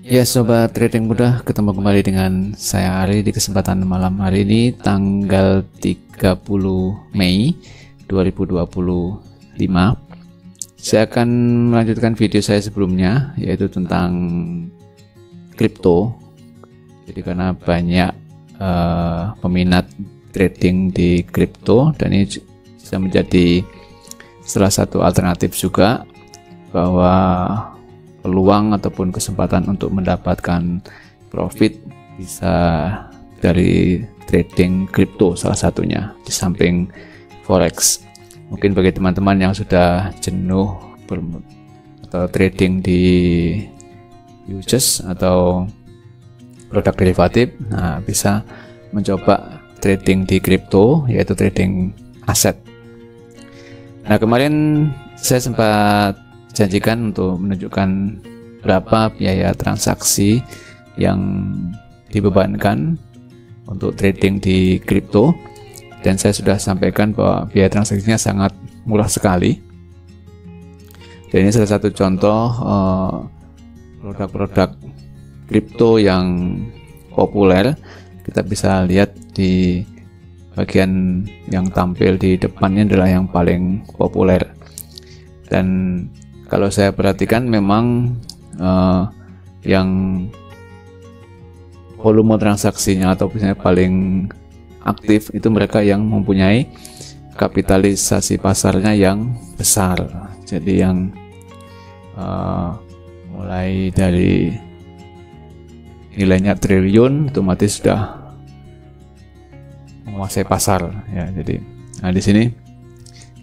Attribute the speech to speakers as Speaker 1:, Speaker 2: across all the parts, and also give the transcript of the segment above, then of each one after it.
Speaker 1: Ya sobat trading mudah, ketemu kembali dengan saya Ari di kesempatan malam hari ini tanggal 30 Mei 2025. Saya akan melanjutkan video saya sebelumnya, yaitu tentang kripto. Jadi karena banyak peminat trading di kripto, dan ini bisa menjadi salah satu alternatif juga bahwa peluang ataupun kesempatan untuk mendapatkan profit bisa dari trading kripto salah satunya di samping forex. Mungkin bagi teman-teman yang sudah jenuh atau trading di futures atau produk derivatif, nah bisa mencoba trading di kripto, yaitu trading aset. Nah, kemarin saya sempat janjikan untuk menunjukkan berapa biaya transaksi yang dibebankan untuk trading di kripto, dan saya sudah sampaikan bahwa biaya transaksinya sangat murah sekali. Dan ini salah satu contoh produk-produk kripto yang populer. Kita bisa lihat di bagian yang tampil di depannya adalah yang paling populer, dan kalau saya perhatikan memang yang volume transaksinya atau misalnya paling aktif itu mereka yang mempunyai kapitalisasi pasarnya yang besar. Jadi yang mulai dari nilainya triliun otomatis sudah menguasai pasar ya. Jadi di sini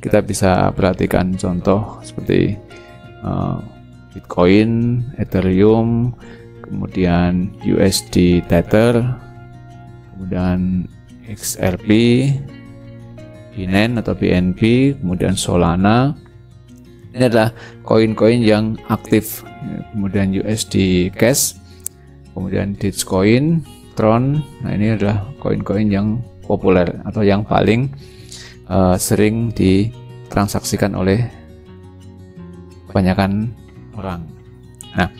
Speaker 1: kita bisa perhatikan contoh seperti Bitcoin, Ethereum, kemudian USD Tether, kemudian XRP, Binance atau BNB, kemudian Solana. Ini adalah koin-koin yang aktif. Kemudian USD Cash, kemudian Dogecoin, Tron. Nah, ini adalah koin-koin yang populer atau yang paling sering ditransaksikan oleh kebanyakan orang. Nah,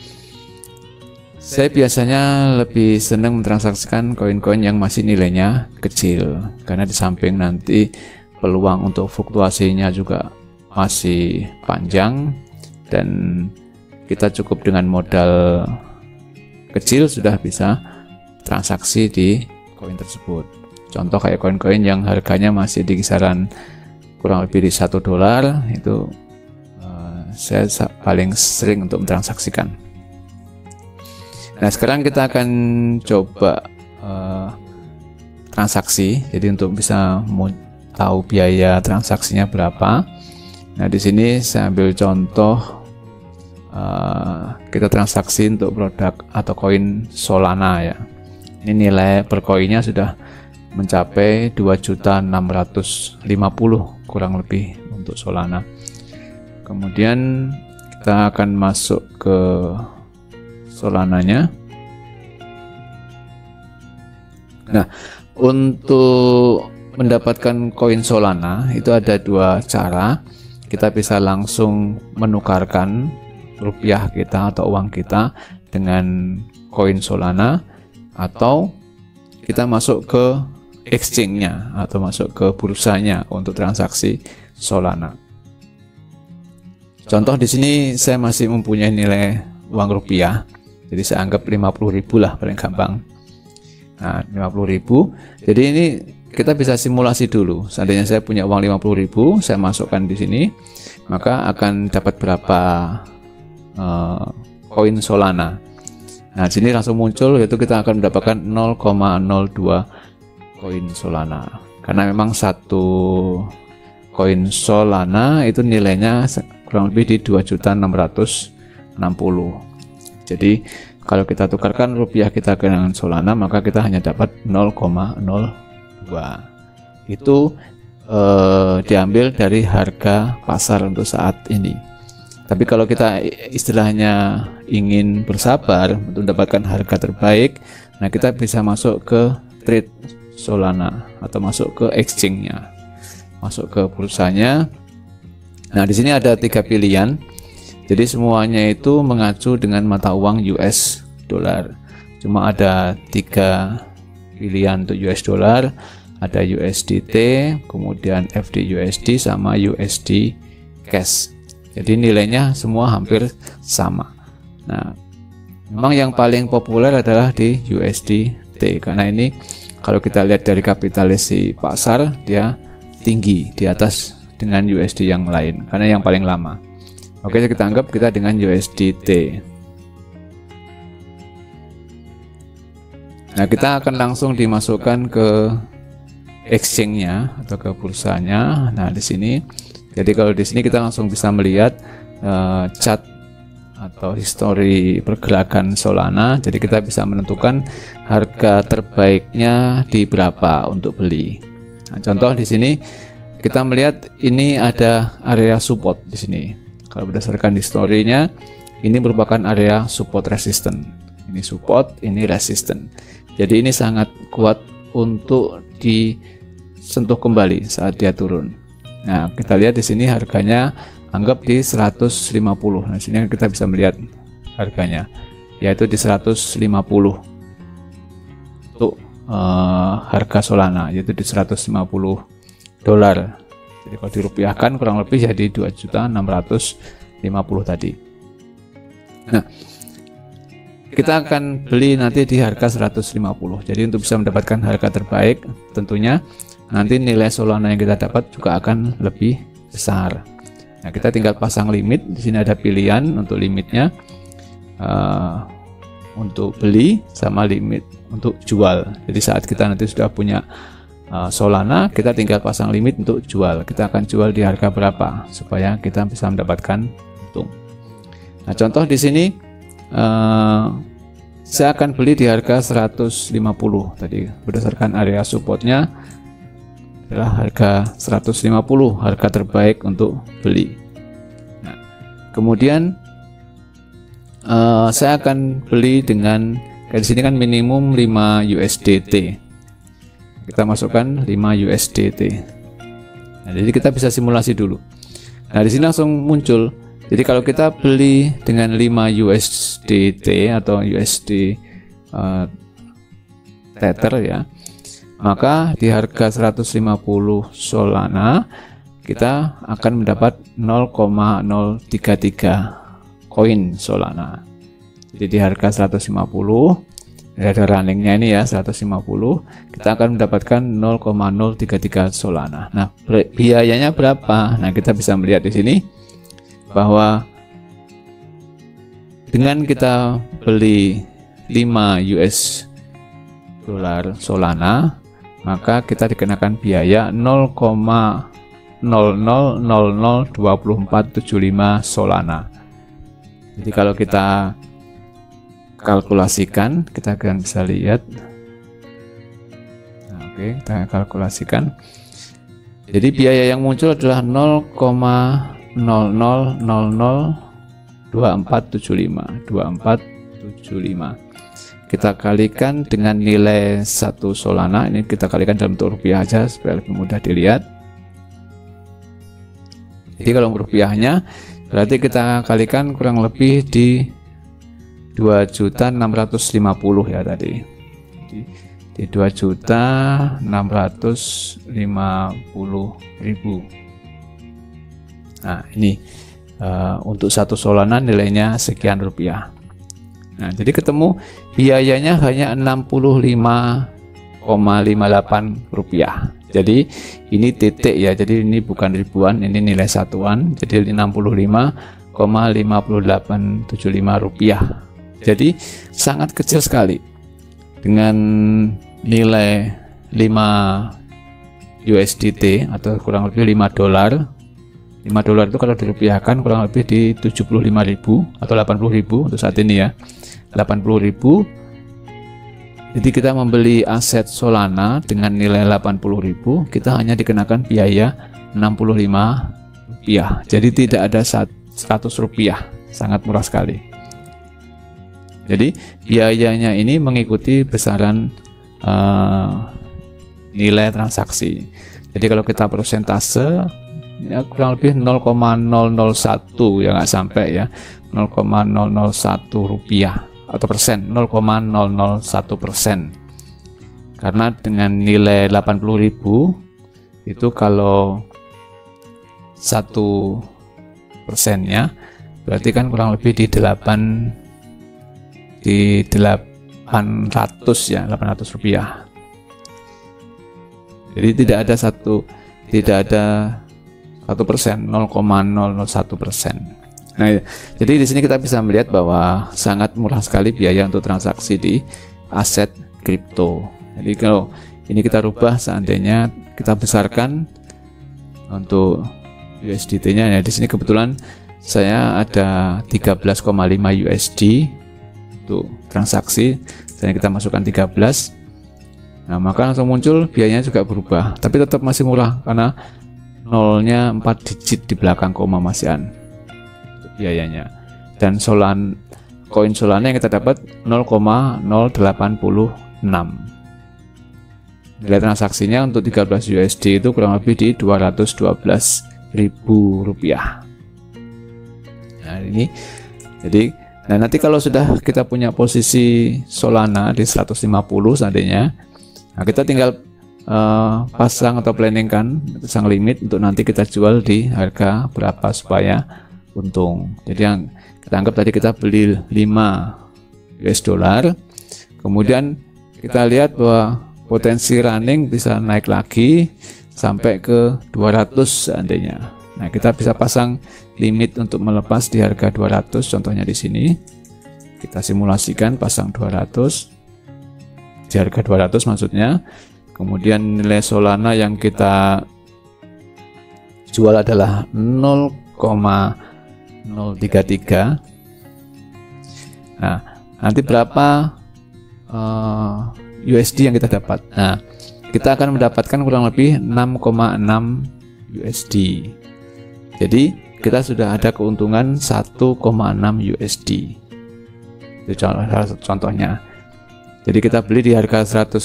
Speaker 1: saya biasanya lebih senang mentransaksikan koin-koin yang masih nilainya kecil, karena di samping nanti peluang untuk fluktuasinya juga masih panjang, dan kita cukup dengan modal kecil sudah bisa transaksi di koin tersebut. Contoh kayak koin-koin yang harganya masih di kisaran kurang lebih di $1, itu saya paling sering untuk mentransaksikan. Nah, sekarang kita akan coba transaksi. Jadi untuk bisa tahu biaya transaksinya berapa. Nah, di sini saya ambil contoh kita transaksi untuk produk atau koin Solana ya. Ini nilai per koinnya sudah mencapai 2.650.000 kurang lebih untuk Solana. Kemudian kita akan masuk ke Solananya. Nah, untuk mendapatkan koin Solana itu ada dua cara. Kita bisa langsung menukarkan rupiah kita atau uang kita dengan koin Solana, atau kita masuk ke exchange-nya atau masuk ke bursanya untuk transaksi Solana. Contoh di sini saya masih mempunyai nilai uang rupiah, jadi saya anggap 50.000 lah paling gampang. Nah, 50.000. Jadi ini kita bisa simulasi dulu. Seandainya saya punya uang 50.000, saya masukkan di sini, maka akan dapat berapa koin Solana. Nah, di sini langsung muncul, yaitu kita akan mendapatkan 0,02 koin Solana. Karena memang satu koin Solana itu nilainya kurang lebih di 2.660.000. Jadi kalau kita tukarkan rupiah kita dengan Solana, maka kita hanya dapat 0,02. Itu diambil dari harga pasar untuk saat ini. Tapi kalau kita istilahnya ingin bersabar untuk mendapatkan harga terbaik, nah kita bisa masuk ke trade Solana atau masuk ke exchange-nya, masuk ke bursanya. Nah, di sini ada 3 pilihan. Jadi semuanya itu mengacu dengan mata uang US dollar. Cuma ada 3 pilihan untuk US dollar, ada USDT, kemudian FDUSD sama USD cash. Jadi nilainya semua hampir sama. Nah, memang yang paling populer adalah di USDT karena ini kalau kita lihat dari kapitalisasi pasar dia tinggi di atas dengan USD yang lain karena yang paling lama. Oke, kita anggap kita dengan USDT. Nah, kita akan langsung dimasukkan ke exchange-nya atau ke bursanya. Nah, di sini. Jadi kalau di sini kita langsung bisa melihat chart atau histori pergerakan Solana. Jadi kita bisa menentukan harga terbaiknya di berapa untuk beli. Nah, contoh di sini kita melihat ini ada area support di sini. Kalau berdasarkan historinya, ini merupakan area support resistance. Ini support, ini resistance. Jadi ini sangat kuat untuk disentuh kembali saat dia turun. Nah, kita lihat di sini harganya anggap di 150. Nah, sini kita bisa melihat harganya yaitu di 150 untuk harga Solana, yaitu di 150 dolar. Jadi kalau dirupiahkan kurang lebih jadi 2.650 tadi. Nah, kita akan beli nanti di harga 150. Jadi untuk bisa mendapatkan harga terbaik, tentunya nanti nilai Solana yang kita dapat juga akan lebih besar. Nah, kita tinggal pasang limit. Di sini ada pilihan untuk limitnya, untuk beli sama limit untuk jual. Jadi saat kita nanti sudah punya Solana, kita tinggal pasang limit untuk jual. Kita akan jual di harga berapa supaya kita bisa mendapatkan untung. Nah, contoh di sini saya akan beli di harga 150 tadi berdasarkan area supportnya adalah harga 150, harga terbaik untuk beli. Nah, kemudian saya akan beli dengan kayak di sini kan minimum 5 USDT. Kita masukkan 5 USDT. Nah, jadi kita bisa simulasi dulu. Nah, di sini langsung muncul. Jadi kalau kita beli dengan 5 USDT atau USD Tether ya, maka di harga 150 Solana kita akan mendapat 0,033 koin Solana. Jadi di harga 150, ada runningnya ini ya 150, kita akan mendapatkan 0,033 Solana. Nah, biayanya berapa? Nah, kita bisa melihat di sini bahwa dengan kita beli 5 US dolar Solana, maka kita dikenakan biaya 0,00002475 Solana. Jadi kalau kita kalkulasikan, kita akan bisa lihat. Nah, oke, kita kalkulasikan. Jadi biaya yang muncul adalah 0,00002475. Kita kalikan dengan nilai 1 Solana. Ini kita kalikan dalam bentuk rupiah aja supaya lebih mudah dilihat. Jadi kalau rupiahnya berarti kita kalikan kurang lebih di 2.650 ya tadi. Di 2.650.000. Nah, ini untuk 1 Solana nilainya sekian rupiah. Nah, jadi ketemu biayanya hanya 65,58 rupiah. Jadi ini titik ya, jadi ini bukan ribuan, ini nilai satuan. Jadi 65,5875 rupiah. Jadi sangat kecil sekali. Dengan nilai 5 USDT atau kurang lebih 5 dolar. 5 dolar itu kalau dirupiahkan kurang lebih di 75.000 atau 80.000 untuk saat ini ya. 80.000. Jadi kita membeli aset Solana dengan nilai 80.000, kita hanya dikenakan biaya 65 rupiah. Jadi tidak ada 100 rupiah, sangat murah sekali. Jadi biayanya ini mengikuti besaran nilai transaksi. Jadi kalau kita persentase ya kurang lebih 0,001 ya, nggak sampai ya, 0,001 rupiah atau persen, 0,001%. Karena dengan nilai 80.000 itu kalau 1%-nya berarti kan kurang lebih di 800 ya, 800 rupiah. Jadi tidak ada 1%, 0,001%. Nah, jadi di sini kita bisa melihat bahwa sangat murah sekali biaya untuk transaksi di aset kripto. Jadi kalau ini kita rubah, seandainya kita besarkan untuk USDT-nya, ya di sini kebetulan saya ada 13,5 USD untuk transaksi, dan kita masukkan 13. Nah, maka langsung muncul biayanya juga berubah, tapi tetap masih murah karena nolnya 4 digit di belakang koma masihan untuk biayanya. Dan koin Solana yang kita dapat 0,086. Nilai transaksinya untuk 13 USD itu kurang lebih di 212.000 rupiah. Nah, ini jadi nanti kalau sudah kita punya posisi Solana di 150 seandainya, nah kita tinggal pasang atau planning kan, pasang limit untuk nanti kita jual di harga berapa supaya untung. Jadi yang kita anggap tadi kita beli 5 US dollar, kemudian kita lihat bahwa potensi running bisa naik lagi sampai ke 200 seandainya. Nah, kita bisa pasang limit untuk melepas di harga 200, contohnya di sini. Kita simulasikan pasang 200 di harga 200 maksudnya. Kemudian nilai Solana yang kita jual adalah 0,033. Nah, nanti berapa USD yang kita dapat? Nah, kita akan mendapatkan kurang lebih 6,6 USD. Jadi kita sudah ada keuntungan 1,6 USD. Itu contohnya. Jadi kita beli di harga 150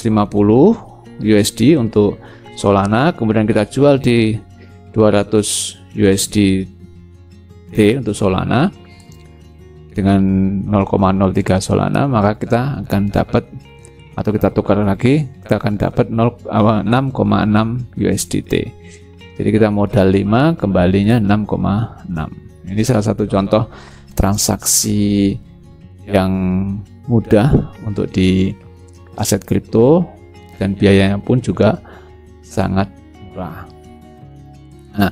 Speaker 1: USD untuk Solana, kemudian kita jual di 200 USDT untuk Solana dengan 0,03 Solana, maka kita akan dapat, atau kita tukar lagi, kita akan dapat 6,6 USDT. Jadi kita modal 5, kembalinya 6,6. Ini salah satu contoh transaksi yang mudah untuk di aset kripto, dan biayanya pun juga sangat murah. Nah,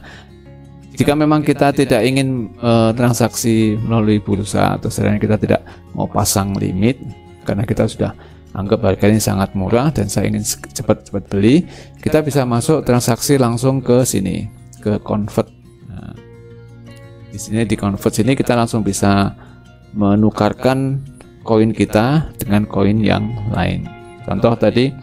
Speaker 1: jika memang kita tidak ingin transaksi melalui bursa, atau sebenarnya kita tidak mau pasang limit karena kita sudah anggap harganya sangat murah dan saya ingin cepat-cepat beli, kita bisa masuk transaksi langsung ke sini, ke convert. Nah, di sini di convert sini kita langsung bisa menukarkan koin kita dengan koin yang lain. Contoh tadi,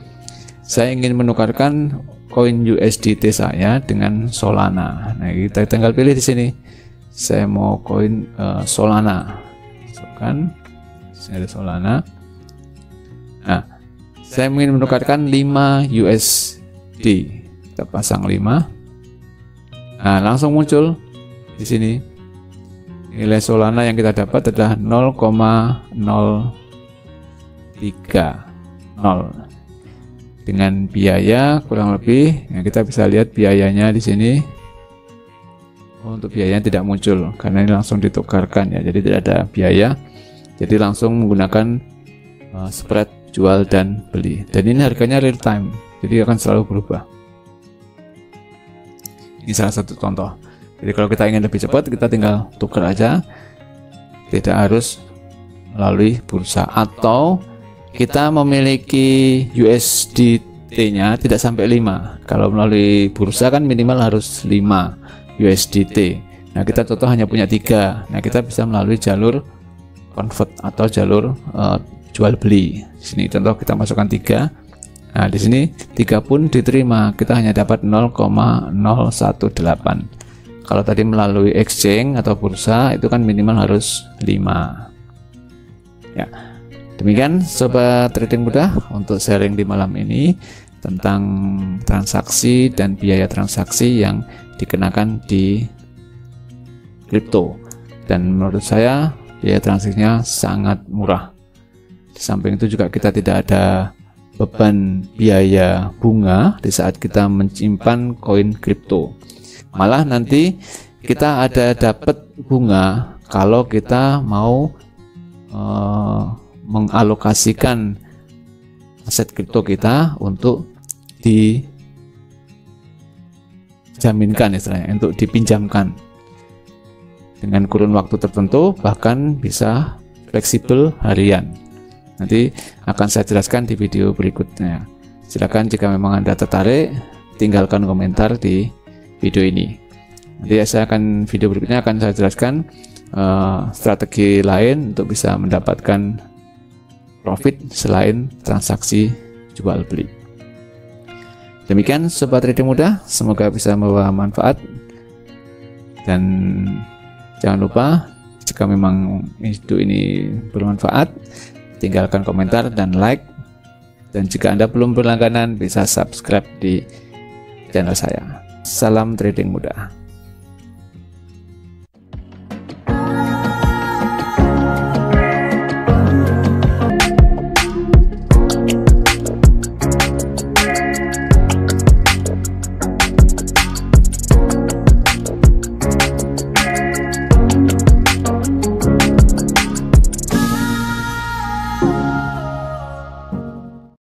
Speaker 1: saya ingin menukarkan koin USDT saya dengan Solana. Nah, kita tinggal pilih di sini. Saya mau koin Solana. Masukkan. Sini ada Solana. Nah, saya ingin menukarkan 5 USD. Kita pasang 5. Nah, langsung muncul di sini. Nilai Solana yang kita dapat adalah 0,030 dengan biaya kurang lebih, ya kita bisa lihat biayanya di sini. Untuk biayanya tidak muncul karena ini langsung ditukarkan ya, jadi tidak ada biaya, jadi langsung menggunakan spread jual dan beli, dan ini harganya real time, jadi akan selalu berubah. Ini salah satu contoh. Jadi kalau kita ingin lebih cepat, kita tinggal tukar aja, tidak harus melalui bursa, atau kita memiliki USDT-nya tidak sampai 5. Kalau melalui bursa kan minimal harus 5 USDT. Nah, kita contoh hanya punya 3. Nah, kita bisa melalui jalur convert atau jalur jual beli. Di sini contoh kita masukkan 3. Nah, di sini 3 pun diterima. Kita hanya dapat 0,018. Kalau tadi melalui exchange atau bursa itu kan minimal harus 5. Ya. Demikian Sobat Trading Mudah untuk sharing di malam ini tentang transaksi dan biaya transaksi yang dikenakan di kripto. Dan menurut saya biaya transaksinya sangat murah. Di samping itu juga kita tidak ada beban biaya bunga di saat kita menyimpan koin kripto. Malah nanti kita ada dapat bunga kalau kita mau mengalokasikan aset kripto kita untuk dijaminkan, istilahnya untuk dipinjamkan dengan kurun waktu tertentu, bahkan bisa fleksibel harian. Nanti akan saya jelaskan di video berikutnya. Silakan jika memang Anda tertarik, tinggalkan komentar di video ini. Nanti video berikutnya akan saya jelaskan strategi lain untuk bisa mendapatkan profit selain transaksi jual beli. Demikian Sobat Trading Muda, semoga bisa membawa manfaat, dan jangan lupa jika memang video ini bermanfaat, tinggalkan komentar dan like, dan jika Anda belum berlangganan bisa subscribe di channel saya. Salam trading mudah.